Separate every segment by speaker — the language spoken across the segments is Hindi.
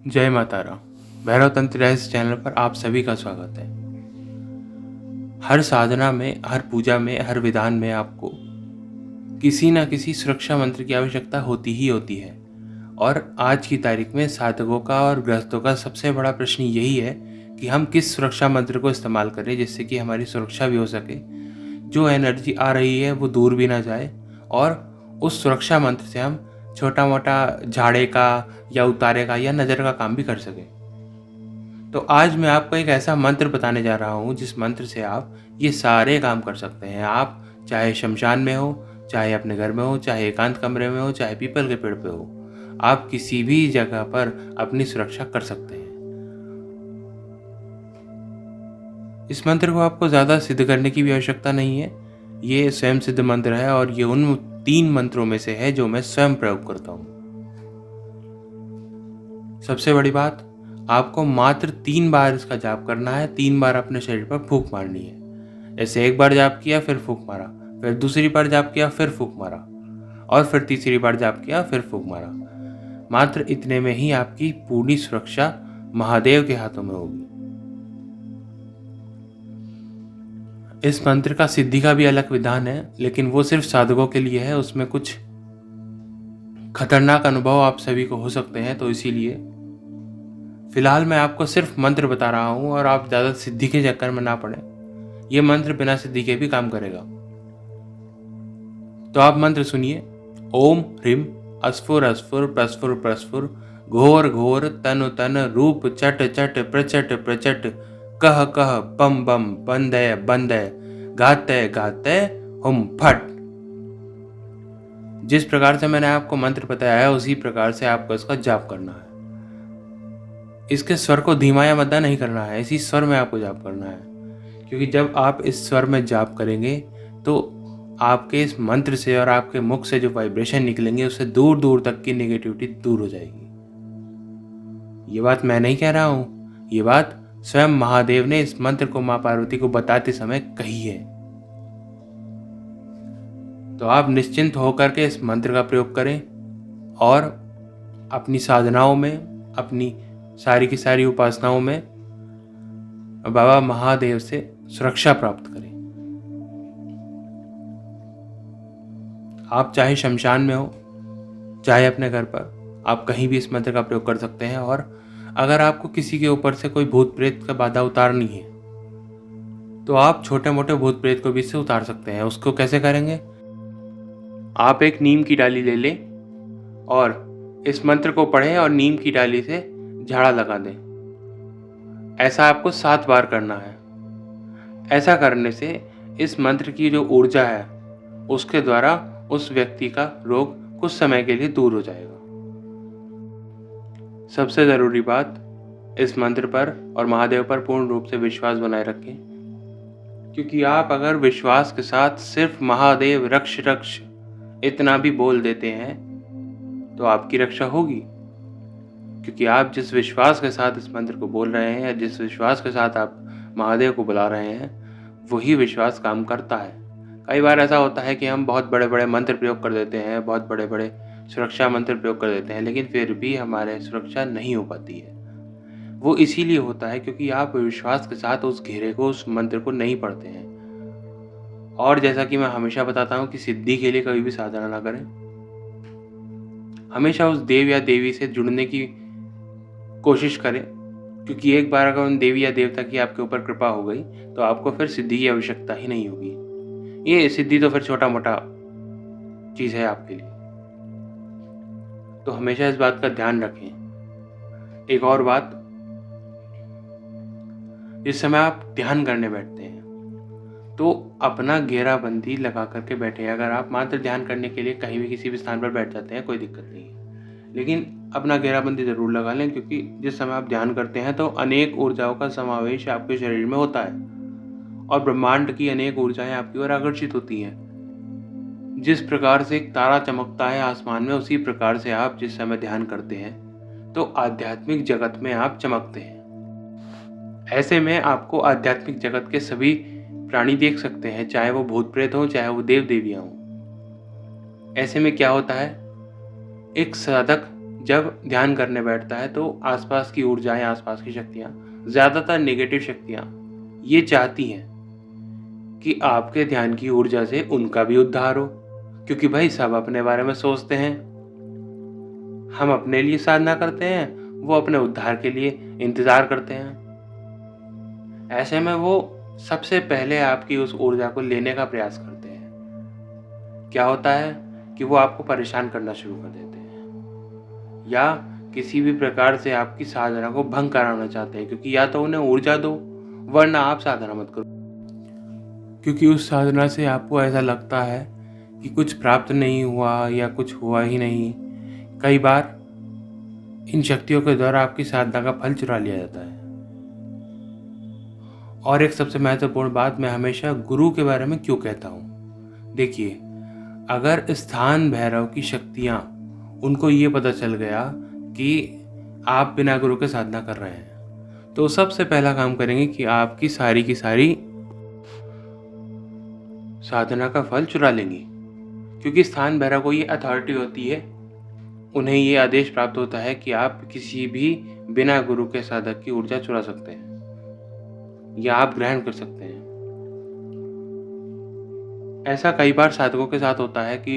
Speaker 1: जय माता राम। भैरव तंत्र रहस्य चैनल पर आप सभी का स्वागत है। हर साधना में, हर पूजा में, हर विधान में आपको किसी न किसी सुरक्षा मंत्र की आवश्यकता होती ही होती है। और आज की तारीख में साधकों का और गृहस्थों का सबसे बड़ा प्रश्न यही है कि हम किस सुरक्षा मंत्र को इस्तेमाल करें जिससे कि हमारी सुरक्षा भी हो सके, जो एनर्जी आ रही है वो दूर भी ना जाए, और उस सुरक्षा मंत्र से हम छोटा मोटा झाड़े का या उतारे का या नज़र का काम भी कर सकें। तो आज मैं आपको एक ऐसा मंत्र बताने जा रहा हूँ जिस मंत्र से आप ये सारे काम कर सकते हैं। आप चाहे शमशान में हो, चाहे अपने घर में हो, चाहे एकांत कमरे में हो, चाहे पीपल के पेड़ पे हो, आप किसी भी जगह पर अपनी सुरक्षा कर सकते हैं। इस मंत्र को आपको ज़्यादा सिद्ध करने की भी आवश्यकता नहीं है। ये स्वयं सिद्ध मंत्र है और ये उन 3 मंत्रों में से है जो मैं स्वयं प्रयोग करता हूँ। सबसे बड़ी बात, आपको मात्र 3 बार इसका जाप करना है। 3 बार अपने शरीर पर फूंक मारनी है। जैसे एक बार जाप किया फिर फूंक मारा, फिर दूसरी बार जाप किया फिर फूंक मारा, और फिर तीसरी बार जाप किया फिर फूंक मारा। मात्र इतने में ही आपकी पूरी सुरक्षा महादेव के हाथों में होगी। इस मंत्र का सिद्धि का भी अलग विधान है, लेकिन वो सिर्फ साधकों के लिए है। उसमें कुछ खतरनाक अनुभव आप सभी को हो सकते हैं, तो इसीलिए फिलहाल मैं आपको सिर्फ मंत्र बता रहा हूँ और आप ज़्यादा सिद्धि के चक्कर में ना पड़े। ये मंत्र बिना सिद्धि के भी काम करेगा। तो आप मंत्र सुनिए। ओम ह्रीम अस्फुर अस्फुर प्रस्फुर प्रस्फुर घोर घोर तनु तन रूप चट चट प्रचट प्रचट कह कह बम बम बंदय बंदय घातय घातय हुम फट। जिस प्रकार से मैंने आपको मंत्र बताया है उसी प्रकार से आपको इसका जाप करना है। इसके स्वर को धीमा या मद्दा नहीं करना है, इसी स्वर में आपको जाप करना है। क्योंकि जब आप इस स्वर में जाप करेंगे तो आपके इस मंत्र से और आपके मुख से जो वाइब्रेशन निकलेंगे उससे दूर दूर तक की नेगेटिविटी दूर हो जाएगी। ये बात मैं नहीं कह रहा हूँ, ये बात स्वयं महादेव ने इस मंत्र को माँ पार्वती को बताते समय कही है। तो आप निश्चिंत होकर के इस मंत्र का प्रयोग करें और अपनी साधनाओं में, अपनी सारी की सारी उपासनाओं में बाबा महादेव से सुरक्षा प्राप्त करें। आप चाहे शमशान में हो, चाहे अपने घर पर, आप कहीं भी इस मंत्र का प्रयोग कर सकते हैं। और अगर आपको किसी के ऊपर से कोई भूत प्रेत का बाधा उतारनी है तो आप छोटे मोटे भूत प्रेत को भी इससे उतार सकते हैं। उसको कैसे करेंगे? आप एक नीम की डाली ले लें और इस मंत्र को पढ़ें और नीम की डाली से झाड़ा लगा दें। ऐसा आपको 7 बार करना है। ऐसा करने से इस मंत्र की जो ऊर्जा है उसके द्वारा उस व्यक्ति का रोग कुछ समय के लिए दूर हो जाएगा। सबसे ज़रूरी बात, इस मंत्र पर और महादेव पर पूर्ण रूप से विश्वास बनाए रखें। क्योंकि आप अगर विश्वास के साथ सिर्फ महादेव रक्ष रक्ष इतना भी बोल देते हैं तो आपकी रक्षा होगी। क्योंकि आप जिस विश्वास के साथ इस मंत्र को बोल रहे हैं या जिस विश्वास के साथ आप महादेव को बुला रहे हैं वही विश्वास काम करता है। कई बार ऐसा होता है कि हम बहुत बड़े बड़े मंत्र प्रयोग कर देते हैं, बहुत बड़े बड़े सुरक्षा मंत्र प्रयोग कर देते हैं, लेकिन फिर भी हमारे सुरक्षा नहीं हो पाती है। वो इसीलिए होता है क्योंकि आप विश्वास के साथ उस घेरे को, उस मंत्र को नहीं पढ़ते हैं। और जैसा कि मैं हमेशा बताता हूँ कि सिद्धि के लिए कभी भी साधना ना करें। हमेशा उस देव या देवी से जुड़ने की कोशिश करें, क्योंकि एक बार अगर उन देवी या देवता की आपके ऊपर कृपा हो गई तो आपको फिर सिद्धि की आवश्यकता ही नहीं होगी। ये सिद्धि तो फिर छोटा मोटा चीज़ है आपके लिए। तो हमेशा इस बात का ध्यान रखें। एक और बात, जिस समय आप ध्यान करने बैठते हैं तो अपना घेराबंदी लगा करके बैठे। अगर आप मात्र ध्यान करने के लिए कहीं भी किसी भी स्थान पर बैठ जाते हैं कोई दिक्कत नहीं है, लेकिन अपना घेराबंदी ज़रूर लगा लें। क्योंकि जिस समय आप ध्यान करते हैं तो अनेक ऊर्जाओं का समावेश आपके शरीर में होता है और ब्रह्मांड की अनेक ऊर्जाएं आपकी ओर आकर्षित होती हैं। जिस प्रकार से एक तारा चमकता है आसमान में, उसी प्रकार से आप जिस समय ध्यान करते हैं तो आध्यात्मिक जगत में आप चमकते हैं। ऐसे में आपको आध्यात्मिक जगत के सभी प्राणी देख सकते हैं, चाहे वो भूत प्रेत हो, चाहे वो देव देवियां हों। ऐसे में क्या होता है, एक साधक जब ध्यान करने बैठता है तो आसपास की ऊर्जाएं, आसपास की शक्तियाँ, ज़्यादातर नेगेटिव शक्तियाँ ये चाहती हैं कि आपके ध्यान की ऊर्जा से उनका भी उद्धार हो, क्योंकि भाई सब अपने बारे में सोचते हैं। हम अपने लिए साधना करते हैं, वो अपने उद्धार के लिए इंतज़ार करते हैं। ऐसे में वो सबसे पहले आपकी उस ऊर्जा को लेने का प्रयास करते हैं। क्या होता है कि वो आपको परेशान करना शुरू कर देते हैं या किसी भी प्रकार से आपकी साधना को भंग कराना चाहते हैं, क्योंकि या तो उन्हें ऊर्जा दो वरना आप साधना मत करो। क्योंकि उस साधना से आपको ऐसा लगता है कि कुछ प्राप्त नहीं हुआ या कुछ हुआ ही नहीं। कई बार इन शक्तियों के द्वारा आपकी साधना का फल चुरा लिया जाता है। और एक सबसे महत्वपूर्ण बात मैं हमेशा गुरु के बारे में क्यों कहता हूँ। देखिए, अगर स्थान भैरव की शक्तियाँ उनको ये पता चल गया कि आप बिना गुरु के साधना कर रहे हैं, तो सबसे पहला काम करेंगे कि आपकी सारी की सारी साधना का फल चुरा लेंगी। क्योंकि स्थान भैरव को ये अथॉरिटी होती है, उन्हें ये आदेश प्राप्त होता है कि आप किसी भी बिना गुरु के साधक की ऊर्जा चुरा सकते हैं या आप ग्रहण कर सकते हैं। ऐसा कई बार साधकों के साथ होता है कि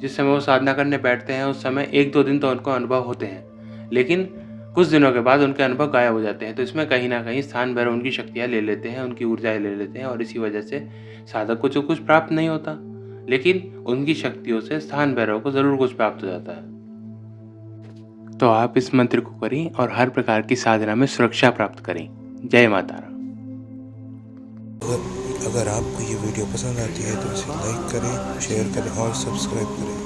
Speaker 1: जिस समय वो साधना करने बैठते हैं उस समय 1-2 दिन तो उनको अनुभव होते हैं, लेकिन कुछ दिनों के बाद उनके अनुभव गायब हो जाते हैं। तो इसमें कहीं ना कहीं स्थान भैरव उनकी शक्तियाँ ले लेते हैं, उनकी ऊर्जाएं ले लेते हैं और इसी वजह से साधक को जो कुछ प्राप्त नहीं होता, लेकिन उनकी शक्तियों से स्थान भैरव को ज़रूर कुछ प्राप्त हो जाता है। तो आप इस मंत्र को करें और हर प्रकार की साधना में सुरक्षा प्राप्त करें। जय माता रा।
Speaker 2: अगर आपको ये वीडियो पसंद आती है तो इसे लाइक करें, शेयर करें और सब्सक्राइब करें।